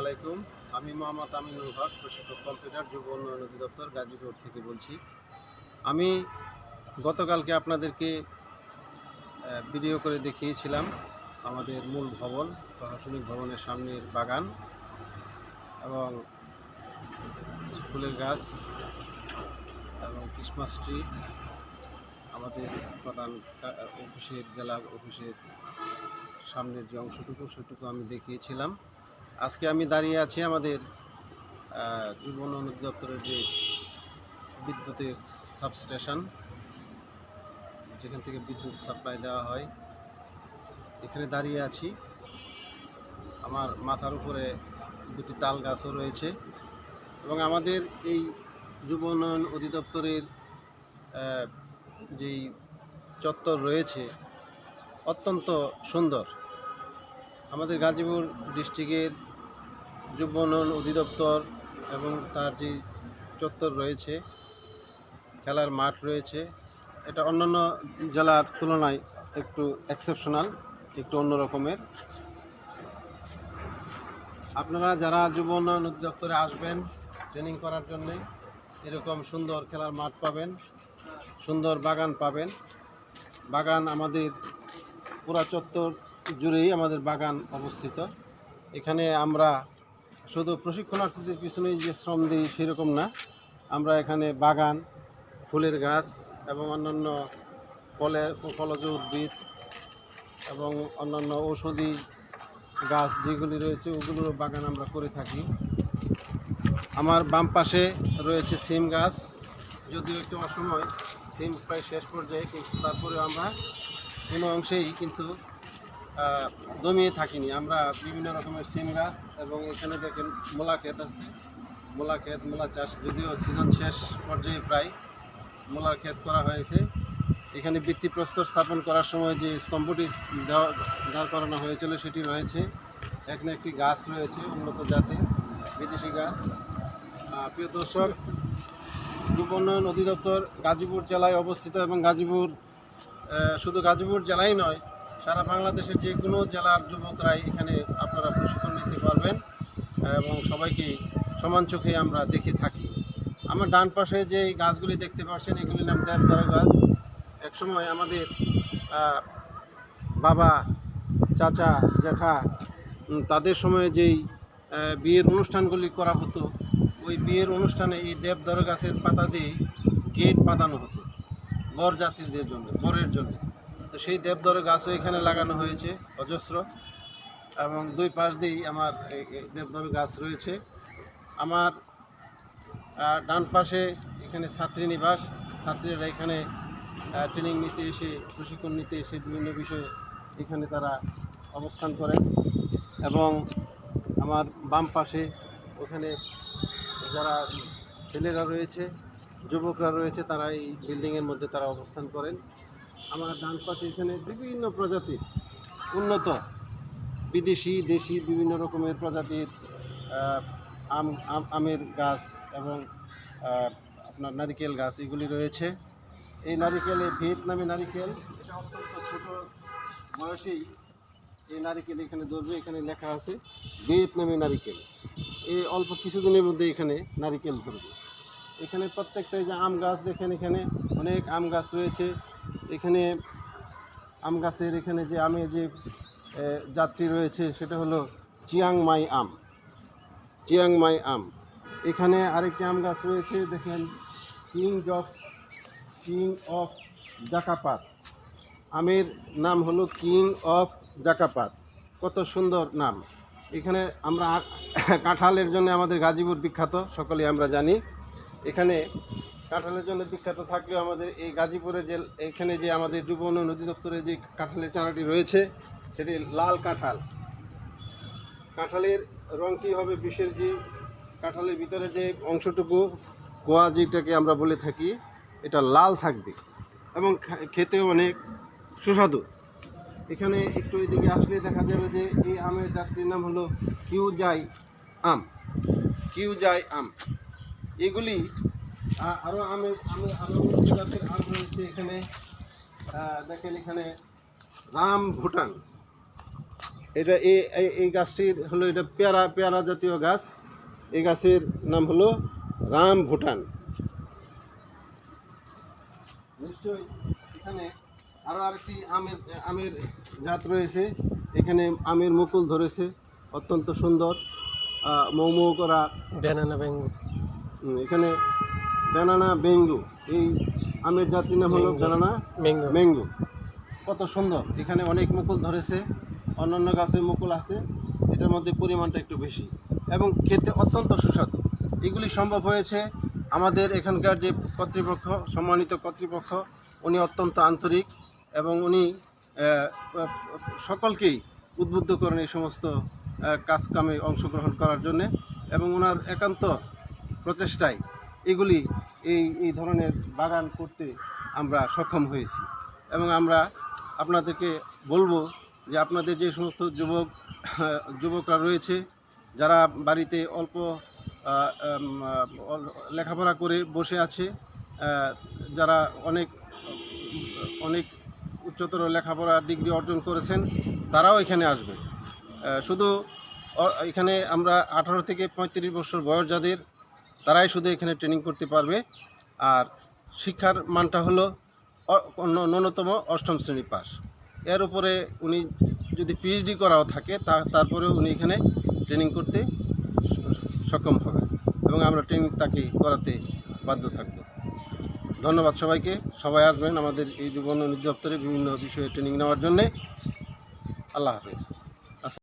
আলাইকুম। আমি মোহাম্মদ আমিনুল হক, প্রশিক্ষক কম্পিউটার, যুব উন্নয়ন অধিদপ্তর, গাজীপুর থেকে বলছি। আমি গতকালকে আপনাদেরকে ভিডিও করে দেখিয়েছিলাম আমাদের মূল ভবন, প্রশাসনিক ভবনের সামনের বাগান এবং ফুলের গাছ এবং ক্রিসমাস ট্রি, আমাদের প্রধান অফিসের, জেলা অফিসের সামনের যে অংশটুকু সেটুকু আমি দেখিয়েছিলাম। আজকে আমি দাঁড়িয়ে আছি আমাদের যুব উন্নয়ন অধিদপ্তরের যে বিদ্যুতের সাবস্টেশন, যেখান থেকে বিদ্যুৎ সাপ্লাই দেওয়া হয়, এখানে দাঁড়িয়ে আছি। আমার মাথার উপরে দুটি তাল গাছও রয়েছে এবং আমাদের এই যুব উন্নয়ন অধিদপ্তরের যেই চত্বর রয়েছে অত্যন্ত সুন্দর। আমাদের গাজীপুর ডিস্ট্রিক্টের যুব উন্নয়ন অধিদপ্তর এবং তার যে চত্বর রয়েছে, খেলার মাঠ রয়েছে, এটা অন্যান্য জেলার তুলনায় একটু এক্সেপশনাল, একটু অন্য রকমের। আপনারা যারা যুব উন্নয়ন অধিদপ্তরে আসবেন ট্রেনিং করার জন্যে, এরকম সুন্দর খেলার মাঠ পাবেন, সুন্দর বাগান পাবেন। বাগান আমাদের পুরা চত্বর জুড়েই আমাদের বাগান অবস্থিত। এখানে আমরা শুধু প্রশিক্ষণার্থীদের পিছনেই যে শ্রম দিই সেরকম না, আমরা এখানে বাগান, ফুলের গাছ এবং অন্যান্য ফলজ উদ্ভিদ এবং অন্যান্য ঔষধি গাছ যেগুলি রয়েছে ওগুলোর বাগান আমরা করে থাকি। আমার বাম পাশে রয়েছে সিম গাছ, যদিও একটু অসময়, সিম প্রায় শেষ পর্যায়ে, কিন্তু তারপরে আমরা কোনো অংশেই কিন্তু দমিয়ে থাকিনি। আমরা বিভিন্ন রকমের সিম গাছ এবং এখানে দেখেন মূলা ক্ষেত আছে, মূলা চাষ, যদিও সিজন শেষ পর্যায়ে প্রায় মূলার ক্ষেত করা হয়েছে। এখানে ভিত্তিপ্রস্তর স্থাপন করার সময় যে স্তম্ভটি দাঁড় করানো হয়েছিল সেটি রয়েছে। এখানে একটি গাছ রয়েছে উন্নত জাতের বিদেশি গাছ। প্রিয় দর্শক, যুব উন্নয়ন অধিদপ্তর গাজীপুর জেলায় অবস্থিত এবং গাজীপুর, শুধু গাজীপুর জেলায় নয়, সারা বাংলাদেশের যে কোনো জেলার যুবকরাই এখানে আপনারা প্রশিক্ষণ নিতে পারবেন এবং সবাইকে সমান চোখে আমরা দেখে থাকি। আমার ডান পাশে যে গাছগুলি দেখতে পাচ্ছেন এগুলির নাম দেবদারু গাছ। একসময় আমাদের বাবা, চাচা, জ্যাঠা তাদের সময়ে যেই বিয়ের অনুষ্ঠানগুলি করা হতো, ওই বিয়ের অনুষ্ঠানে এই দেবদারু গাছের পাতা দিয়ে গেট বাঁধানো হতো বর যাত্রীদের জন্য, বরের জন্য। তো সেই দেবদারু গাছও এখানে লাগানো হয়েছে অজস্র, এবং দুই পাশ দিয়েই আমার দেবদারু গাছ রয়েছে। আমার ডান পাশে এখানে ছাত্রী নিবাস, ছাত্রীরা এখানে ট্রেনিং নিতে এসে, প্রশিক্ষণ নিতে এসে বিভিন্ন বিষয়ে এখানে তারা অবস্থান করেন। এবং আমার বাম পাশে ওখানে যারা ছেলেরা রয়েছে, যুবকরা রয়েছে, তারা এই বিল্ডিংয়ের মধ্যে তারা অবস্থান করেন। আমার ডান পাশে এখানে বিভিন্ন প্রজাতির উন্নত বিদেশি, দেশি বিভিন্ন রকমের প্রজাতির আমের গাছ এবং আপনার নারিকেল গাছ এগুলি রয়েছে। এই নারিকেলে ভিয়েতনামি নারিকেল, এটা অত্যন্ত ছোট বয়সেই এই নারিকেল এখানে ধরবে। এখানে লেখা আছে ভিয়েতনামি নারিকেল। এই অল্প কিছুদিনের মধ্যে এখানে নারিকেল ধরবে। এখানে প্রত্যেকটাই যে আম গাছ দেখেন, এখানে অনেক আম গাছ রয়েছে। এখানে আম গাছের এখানে যে আমের যে জাতটি রয়েছে সেটা হলো চিয়াংমাই আম, চিয়াংমাই আম। এখানে আরেকটি আম গাছ রয়েছে দেখেন, কিং অফ জাকাপাত। আমের নাম হলো কিং অফ জাকাপাত, কত সুন্দর নাম। এখানে আমরা কাঁঠালের জন্য আমাদের গাজীপুর বিখ্যাত, সকলেই আমরা জানি। এখানে কাঁঠালের জন্য বিখ্যাত থাকলেও আমাদের এই গাজীপুরে যে এখানে যে আমাদের যুব উন্নয়ন অধিদপ্তরে যে কাঁঠালের চারাটি রয়েছে সেটি লাল কাঁঠাল। কাঁঠালের রঙটি হবে বিষের যে কাঁঠালের ভিতরে যে অংশটুকু কোয়া যেটাকে আমরা বলে থাকি, এটা লাল থাকবে এবং খেতেও অনেক সুস্বাদু। এখানে একটু এদিকে আসলে দেখা যাবে যে এই আমের জাতটির নাম হলো কিউজাই আম, কিউজাই আম। এগুলি আরও আরও জাতের আম রয়েছে এখানে। দেখেন এখানে রাম ভুটান, এটা এই গাছটির হলো এটা পেয়ারা জাতীয় গাছ। এই গাছের নাম হলো রাম ভুটান। নিশ্চয়ই এখানে আরও আরেকটি আমের জাত রয়েছে। এখানে আমের মুকুল ধরেছে, অত্যন্ত সুন্দর মৌ করা ব্যানানা ব্যাঙ্গো। এখানে ব্যানানা বেঙ্গু, এই আমের জাতির নাম হলো ব্যানানা ম্যাঙ্গো। কত সুন্দর, এখানে অনেক মুকুল ধরেছে, অন্যান্য গাছে মুকুল আছে, এটার মধ্যে পরিমাণটা একটু বেশি এবং খেতে অত্যন্ত সুস্বাদু। এগুলি সম্ভব হয়েছে আমাদের এখানকার যে কর্তৃপক্ষ, সম্মানিত কর্তৃপক্ষ, উনি অত্যন্ত আন্তরিক এবং উনি সকলকেই উদ্বুদ্ধ করেন এই সমস্ত কাজকামে অংশগ্রহণ করার জন্যে এবং ওনার একান্ত প্রচেষ্টায় এগুলি এই ধরনের বাগান করতে আমরা সক্ষম হয়েছি। এবং আমরা আপনাদেরকে বলবো যে আপনাদের যে সমস্ত যুবকরা রয়েছে, যারা বাড়িতে অল্প লেখাপড়া করে বসে আছে, যারা অনেক উচ্চতর লেখাপড়া ডিগ্রি অর্জন করেছেন, তারাও এখানে আসবে। শুধু এখানে আমরা 18 থেকে 35 বছর বয়স যাদের, তারাই শুধু এখানে ট্রেনিং করতে পারবে। আর শিক্ষার মানটা হলো ন্যূনতম 8ম শ্রেণী পাস। এর উপরে উনি যদি পিএইচডি করাও থাকে তারপরেও উনি এখানে ট্রেনিং করতে সক্ষম হবে এবং আমরা ট্রেনিং তাকে করাতে বাধ্য থাকব। ধন্যবাদ সবাইকে। সবাই আসবেন আমাদের এই যুব উন্নয়ন অধিদপ্তরে বিভিন্ন বিষয়ে ট্রেনিং নেওয়ার জন্যে। আল্লাহ হাফেজ।